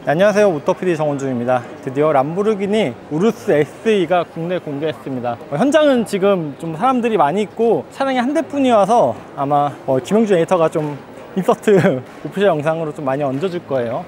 안녕하세요, 오토PD 정원준입니다. 드디어 람보르기니 우루스 SE가 국내 공개했습니다. 현장은 지금 좀 사람들이 많이 있고 차량이 한 대뿐이어서 아마 김영준 에디터가 좀 인서트 오피셜 영상으로 좀 많이 얹어줄 거예요.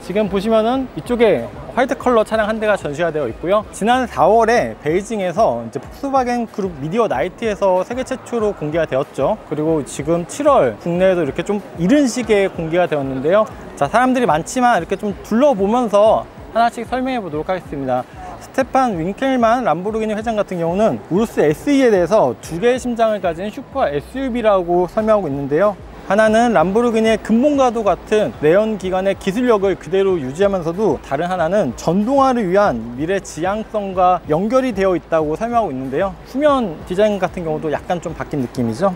지금 보시면은 이쪽에 화이트 컬러 차량 한 대가 전시가 되어 있고요. 지난 4월에 베이징에서 이제 폭스바겐 그룹 미디어 나이트에서 세계 최초로 공개가 되었죠. 그리고 지금 7월 국내에도 이렇게 좀 이른 시기에 공개가 되었는데요. 자, 사람들이 많지만 이렇게 좀 둘러보면서 하나씩 설명해 보도록 하겠습니다. 스테판 윙켈만 람보르기니 회장 같은 경우는 우루스 SE에 대해서 두 개의 심장을 가진 슈퍼 SUV라고 설명하고 있는데요. 하나는 람보르기니의 근본과도 같은 내연기관의 기술력을 그대로 유지하면서도 다른 하나는 전동화를 위한 미래 지향성과 연결이 되어 있다고 설명하고 있는데요. 후면 디자인 같은 경우도 약간 좀 바뀐 느낌이죠.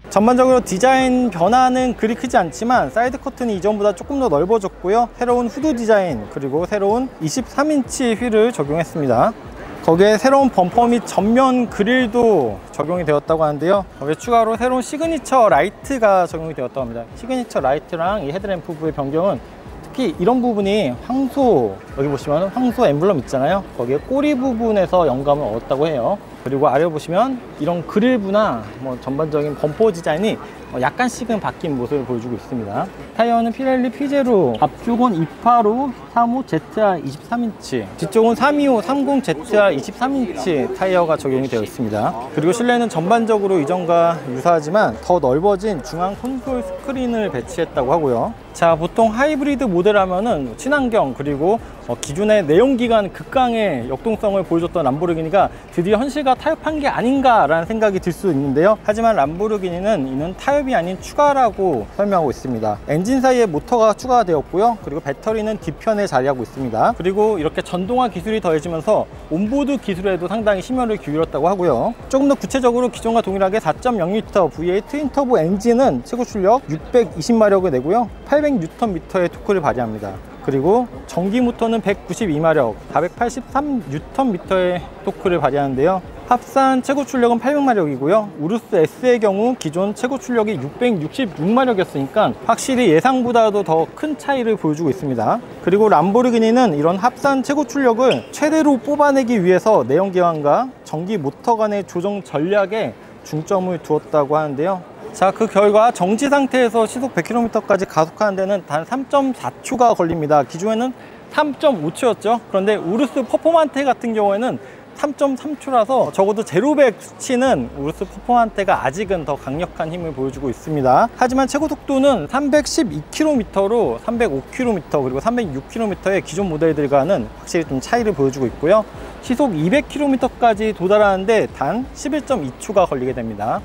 전반적으로 디자인 변화는 그리 크지 않지만 사이드 커튼이 이전보다 조금 더 넓어졌고요. 새로운 후드 디자인 그리고 새로운 23인치 휠을 적용했습니다. 거기에 새로운 범퍼 및 전면 그릴도 적용이 되었다고 하는데요. 거기에 추가로 새로운 시그니처 라이트가 적용이 되었다고 합니다. 시그니처 라이트랑 이 헤드램프의 변경은 특히 이런 부분이 황소, 여기 보시면 황소 엠블럼 있잖아요. 거기에 꼬리 부분에서 영감을 얻었다고 해요. 그리고 아래 보시면 이런 그릴부나 전반적인 범퍼 디자인이 약간씩은 바뀐 모습을 보여주고 있습니다. 타이어는 피렐리 피제로, 앞쪽은 285 35 ZR 23인치, 뒤쪽은 325 30 ZR 23인치 타이어가 적용이 되어 있습니다. 그리고 실내는 전반적으로 이전과 유사하지만 더 넓어진 중앙 콘솔 스크린을 배치했다고 하고요. 자, 보통 하이브리드 모델 하면은 친환경 그리고 기존의 내연기관 극강의 역동성을 보여줬던 람보르기니가 드디어 현실과 타협한 게 아닌가 라는 생각이 들 수 있는데요. 하지만 람보르기니는 이는 타협이 아닌 추가라고 설명하고 있습니다. 엔진 사이에 모터가 추가가 되었고요. 그리고 배터리는 뒤편에 자리하고 있습니다. 그리고 이렇게 전동화 기술이 더해지면서 온보드 기술에도 상당히 심혈을 기울였다고 하고요. 조금 더 구체적으로 기존과 동일하게 4.0L V8 트윈터보 엔진은 최고 출력 620마력을 내고요. 800Nm의 토크를 발휘합니다. 그리고 전기 모터는 192마력, 483Nm의 토크를 발휘하는데요. 합산 최고 출력은 800마력이고요. 우루스 S의 경우 기존 최고 출력이 666마력이었으니까 확실히 예상보다도 더 큰 차이를 보여주고 있습니다. 그리고 람보르기니는 이런 합산 최고 출력을 최대로 뽑아내기 위해서 내연기관과 전기 모터 간의 조정 전략에 중점을 두었다고 하는데요. 자, 그 결과 정지 상태에서 시속 100km까지 가속하는 데는 단 3.4초가 걸립니다. 기존에는 3.5초였죠. 그런데 우루스 퍼포만테 같은 경우에는 3.3초라서 적어도 제로백 수치는 우루스 퍼포만테가 아직은 더 강력한 힘을 보여주고 있습니다. 하지만 최고 속도는 312km로 305km 그리고 306km의 기존 모델들과는 확실히 좀 차이를 보여주고 있고요. 시속 200km까지 도달하는데 단 11.2초가 걸리게 됩니다.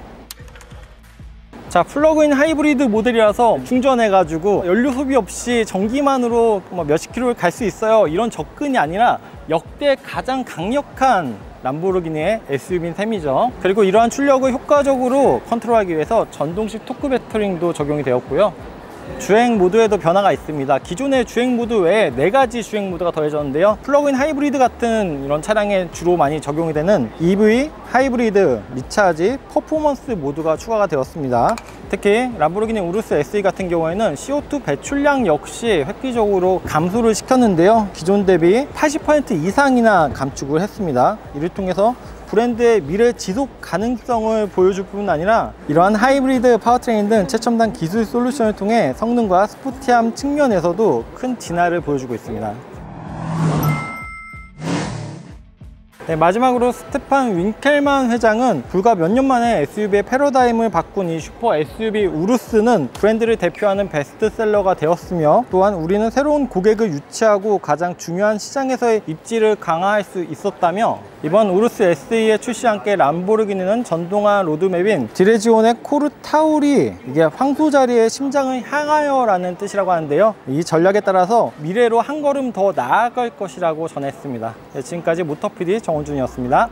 자, 플러그인 하이브리드 모델이라서 충전해가지고 연료 소비 없이 전기만으로 몇십 킬로를 갈 수 있어요, 이런 접근이 아니라 역대 가장 강력한 람보르기니의 SUV인 셈이죠. 그리고 이러한 출력을 효과적으로 컨트롤하기 위해서 전동식 토크 배터링도 적용이 되었고요. 주행 모드에도 변화가 있습니다. 기존의 주행 모드 외에 4가지 주행 모드가 더해졌는데요. 플러그인 하이브리드 같은 이런 차량에 주로 많이 적용이 되는 EV, 하이브리드, 리차지, 퍼포먼스 모드가 추가가 되었습니다. 특히 람보르기니 우루스 SE 같은 경우에는 CO2 배출량 역시 획기적으로 감소를 시켰는데요. 기존 대비 80% 이상이나 감축을 했습니다. 이를 통해서 브랜드의 미래 지속 가능성을 보여줄 뿐 아니라 이러한 하이브리드 파워트레인 등 최첨단 기술 솔루션을 통해 성능과 스포티함 측면에서도 큰 진화를 보여주고 있습니다. 네, 마지막으로 스테판 윙켈만 회장은 불과 몇 년 만에 SUV의 패러다임을 바꾼 이 슈퍼 SUV 우루스는 브랜드를 대표하는 베스트셀러가 되었으며, 또한 우리는 새로운 고객을 유치하고 가장 중요한 시장에서의 입지를 강화할 수 있었다며, 이번 우루스 SE에 출시와 함께 람보르기니는 전동화 로드맵인 디레지온의 코르타우리, 이게 황소 자리의 심장을 향하여 라는 뜻이라고 하는데요, 이 전략에 따라서 미래로 한 걸음 더 나아갈 것이라고 전했습니다. 네, 지금까지 모터PD 정원준이었습니다.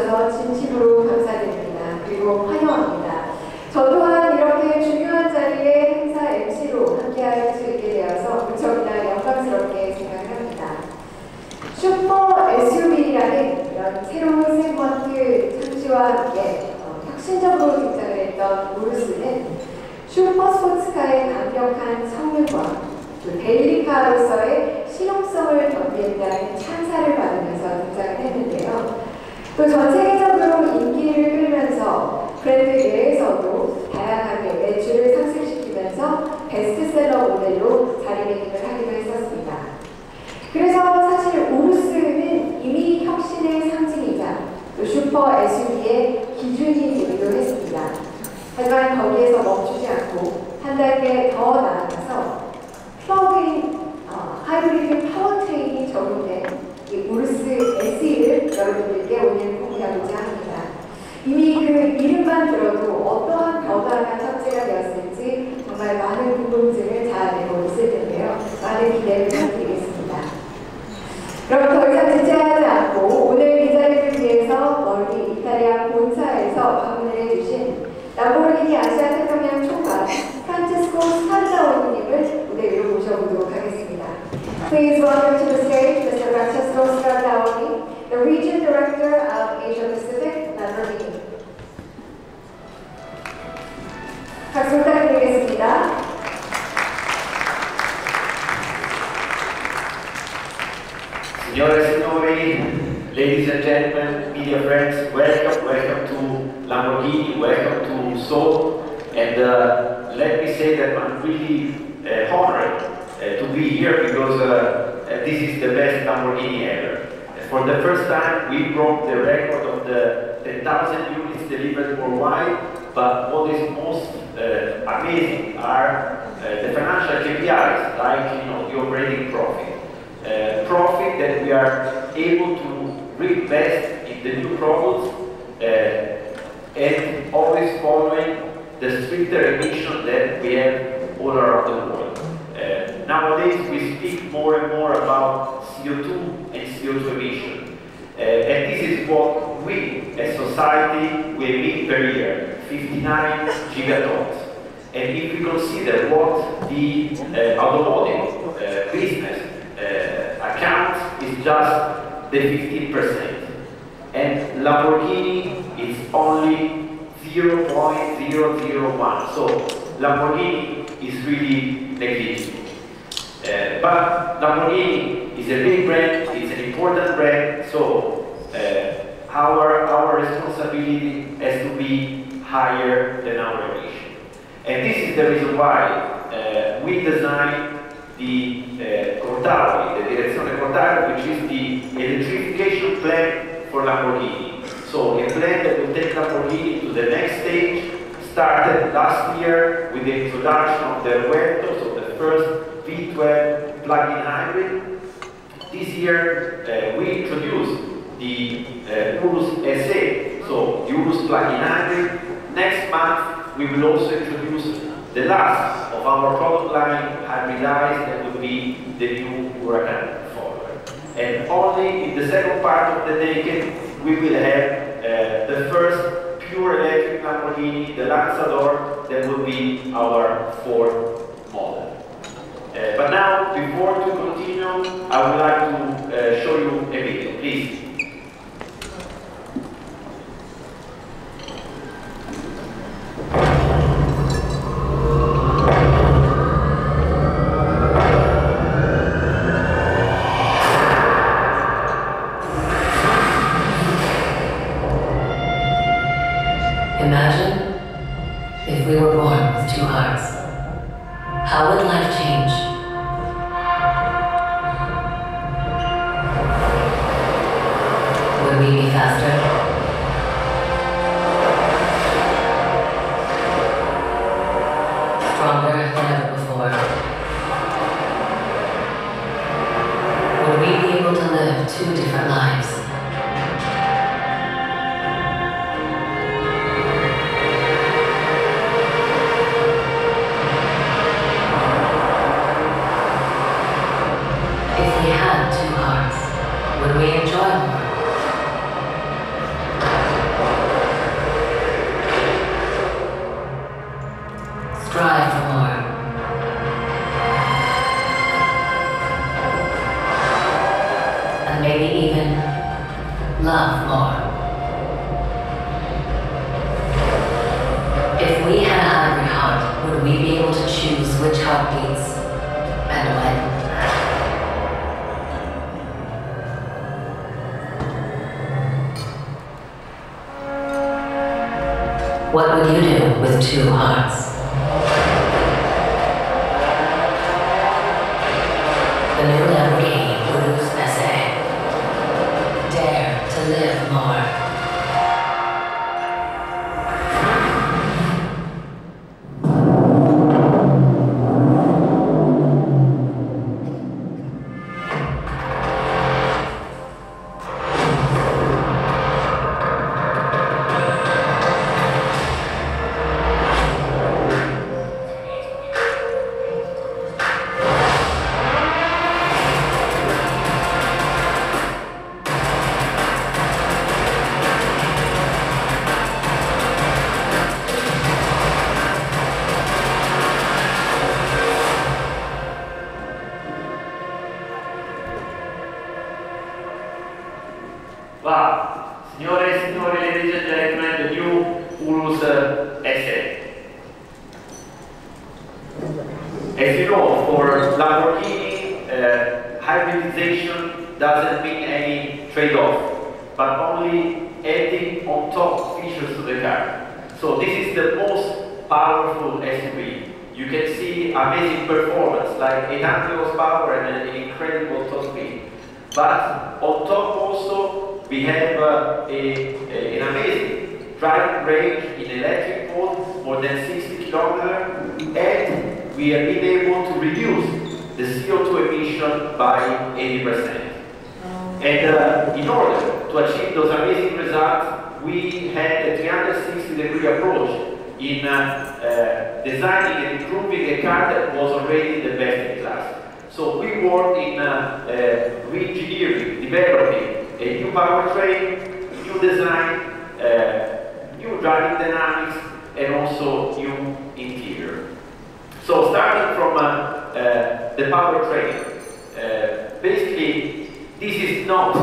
해주셔서 진심으로 감사드립니다. 그리고 환영합니다. 저 또한 이렇게 중요한 자리에 행사 MC로 함께할 수 있게 되어서 무척이나 영광스럽게 생각합니다. 슈퍼 SUV라는 이런 새로운 세그먼트 창시와 함께 혁신적으로 등장을 했던 우르스는 슈퍼 스포츠카의 강력한 성능과 데일리카로서의 실용성을 겸비했다는 찬사를 받으면서 등장을 했는데요. 또 전 세계적으로 인기를 끌면서 브랜드 내에서도 다양하게 매출을 상승시키면서 베스트셀러 모델로 자리매김을 하기도 했었습니다. 그래서 사실 우르스는 이미 혁신의 상징이자 또 슈퍼 SUV의 기준이 되기도 했습니다. 하지만 거기에서 멈추지 않고 한 단계 더 나아가서 플러그인 하이브리드 파워트레인이 적용된 이 우르스 SE를 여러분들께 오늘 공개하고자 합니다. 이미 그 이름만 들어도 어떠한 변화가 탑재가 되었을지 정말 많은 궁금증을 자아내고 있을 텐데요. 많은 기대를 부탁드리겠습니다. 그럼 더 이상 지체하지 않고 오늘 이 자리를 위해서 멀리 이탈리아 본사에서 방문을 해주신 람보르기니 아시아 태평양 총괄 프란체스코 스카르다오니님을 무대 위로 모셔보도록 하겠습니다. Please welcome to the stage Mr. Francesco Scardaoni, the Region Director of Asia Pacific, Lamborghini. 박수 부탁드리겠습니다. Signore e signori, ladies and gentlemen, media friends, welcome to Lamborghini, welcome to Seoul, and let me say that I'm really honored to be here because this is the best Lamborghini ever. For the first time, we broke the record of the 10,000 units delivered worldwide, but what is most amazing are the financial KPIs, like the operating profit. Profit that we are able to reinvest in the new products and always following the stricter emission that we have all around the world. Nowadays we speak more and more about CO2 and CO2 emission. And this is what we as society we emit per year, 59 gigatons. And if we consider what the automotive business account is just the 15%, and Lamborghini is only 0.001. So Lamborghini is really negligible. But Lamborghini is a big brand, it's an important brand, so our responsibility has to be higher than our emission. And this is the reason why we designed the Cortavi, the Direzione Cortavi, which is the electrification plan for Lamborghini. So a plan that will take Lamborghini to the next stage, started last year with the introduction of the Revuelto, so the first V12 plug-in hybrid. This year we introduced the Urus SA, so the Urus plug-in hybrid. Next month we will also introduce the last of our product line hybridized, that would be the new Huracan Forward. And only in the second part of the decade we will have the first pure electric Lamborghini, the Lanzador, that will be our fourth model. But now, before to continue, I would like to show you a video, please. Imagine if we were born with two hearts. How would life change? Would we be faster? Stronger than ever before? Would we be able to live two different lives? If we had two hearts, would we enjoy more? strive for more. And maybe even love more. If we had a hungry heart, would we be able to choose which heart beats and when? What would you do with two hearts? The new Lamborghini Urus SA. Dare to live more. Wow, signore e signori, ladies and gentlemen, the new Urus SA. As you know, for Lamborghini, hybridization doesn't mean any trade-off, but only adding on top features to the car. So this is the most powerful SUV. You can see amazing performance, like 800 horsepower and an incredible top speed. But on top also, we have an amazing driving range in electric mode, more than 60 kilometers, and we have been able to reduce the CO2 emission by 80%. And in order to achieve those amazing results, we had a 360-degree approach in designing and improving a car that was already the best in class. So we worked in re-engineering, developing a new powertrain, new design, new driving dynamics, and also new interior. So starting from the powertrain, basically this is not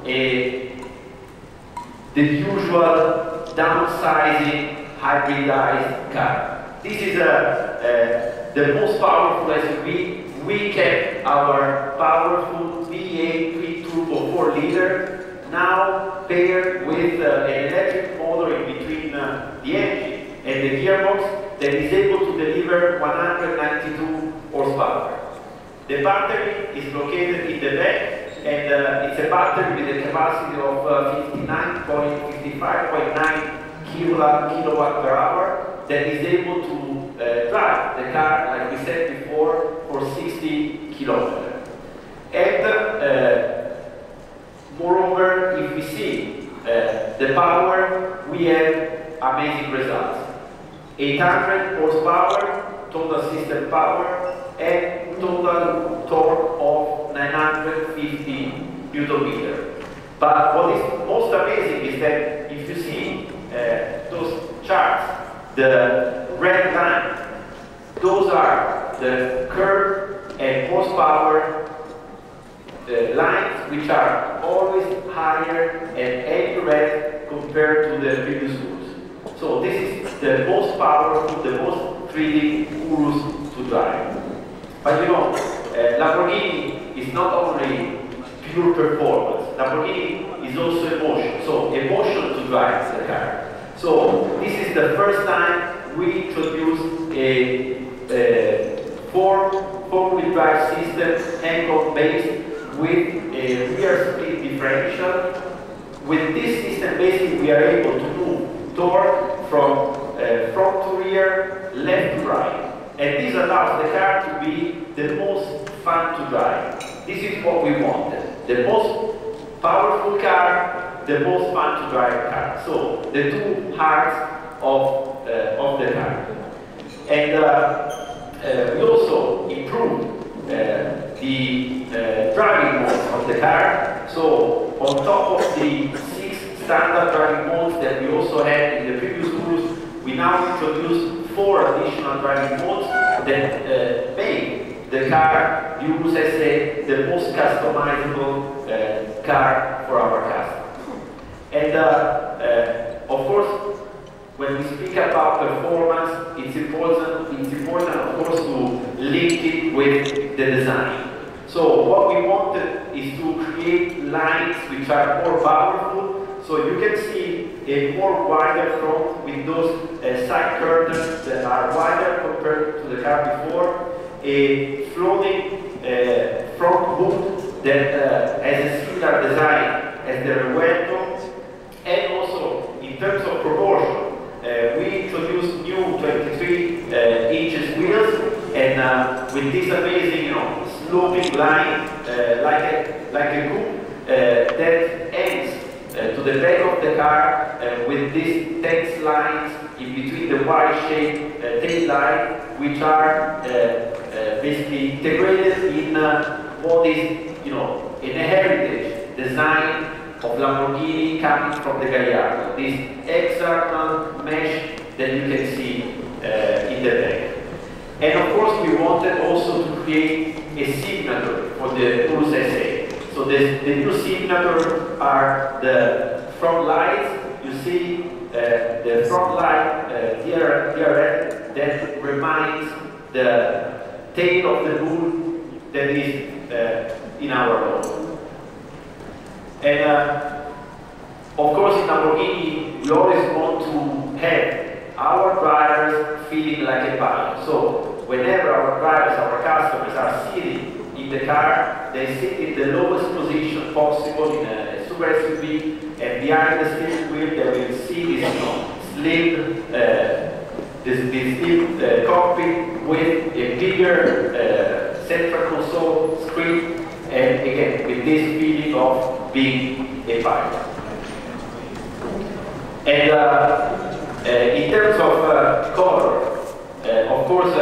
the usual downsizing hybridized car. This is the most powerful SUV. We kept our powerful V8 twin-turbo 4-liter, now paired with an electric motor in between the engine and the gearbox that is able to deliver 192 horsepower. The battery is located in the back, and it's a battery with a capacity of 55.9 kilowatt per hour that is able to drive the car, like we said before, for 60 kilometers. And moreover, if we see the power, we have amazing results. 800 horsepower, total system power, and total torque of 950 Nm. But what is most amazing is that if you see those charts, the red line, those are the curve and horsepower lines, which are always higher and accurate compared to the previous Urus. So this is the most powerful, the most thrilling Urus to drive. But you know, Lamborghini is not only pure performance. Lamborghini is also emotion. So emotion to drive the car. So this is the first time we introduced a four-wheel drive system, handheld based, with a rear split differential. With this system, basically, we are able to move torque from front to rear, left to right. And this allows the car to be the most fun to drive. This is what we wanted. The most powerful car, the most fun to drive car. So the two hearts of the car. And we also improved the driving modes of the car. So on top of the 6 standard driving modes that we also had in the previous Urus, we now introduced 4 additional driving modes that make the car Urus SA the most customizable car for our customers. And of course, when we speak about performance, it's important of course to link it with the design. So what we wanted is to create lines which are more powerful, so you can see a more wider front with those side curtains that are wider compared to the car before, a floating front hood that has a similar design as the Revuelto, and also in terms of proportion, we introduced new 23 inches wheels, and with this amazing, sloping line like a coupe that ends to the back of the car with these tense lines in between the Y-shaped tail light, which are basically integrated in what is, in a heritage design of Lamborghini coming from the Gallardo, this hexagonal mesh that you can see in the back. And of course, we wanted also to create a signature for the Urus SA. So the new signature are the front lights. You see the front light here that reminds the tail of the bull that is in our logo. And of course, in Lamborghini, we always want to have our drivers feeling like a pilot. So whenever our drivers, our customers are sitting in the car, they sit in the lowest position possible in a super SUV, and behind the steering wheel they will see this slim, this cockpit with a bigger central console screen, and again with this feeling of being a pilot. And in terms of color, of course,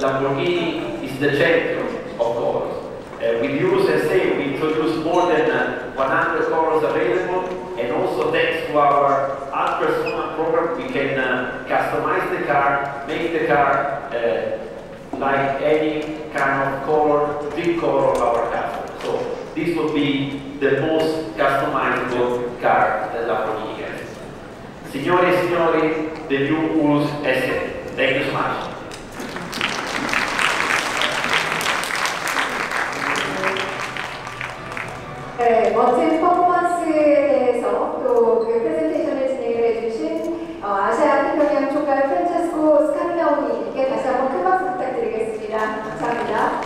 Lamborghini is the champion of colors. With Urus SA, we introduced more than 100 colors available, and also thanks to our Art Persona program, we can customize the car, make the car like any kind of color, dream color of our customer. So this would be the most customizable car that Lamborghini has. Signore e signori, the new Urus SA. Thank you so much. 네, 멋진 퍼포먼스에 대해서 또 그 프레젠테이션을 진행을 해주신 아시아 태평양 총괄 프란체스코 스카르나오니님께 다시 한번 큰 박수 부탁드리겠습니다. 감사합니다.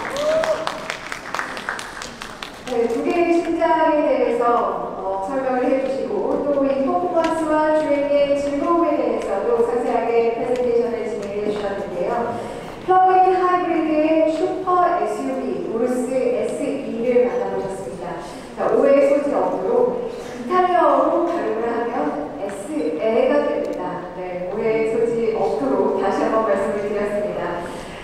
네, 두 개의 신작에 대해서 설명을 해주시고 또 이 퍼포먼스와 주행의 즐거움에 대해서도 상세하게 프레젠테이션을 진행을 해주셨는데요. 플러그인 하이브리드의 슈퍼 SUV 우루스 SE를 만나보셨습니다. 자, 오해 소지 없도록 이탈리아어로 발음을 하면 SE가 됩니다. 네, 오해 소지 없도록 다시 한번 말씀을 드렸습니다.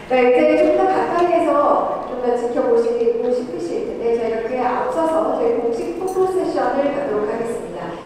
네, 이제 좀 더 가까이에서 좀 더 지켜보시고 싶으실 텐데 저희가 그에 앞서서 저희 공식 포토 세션을 갖도록 하겠습니다.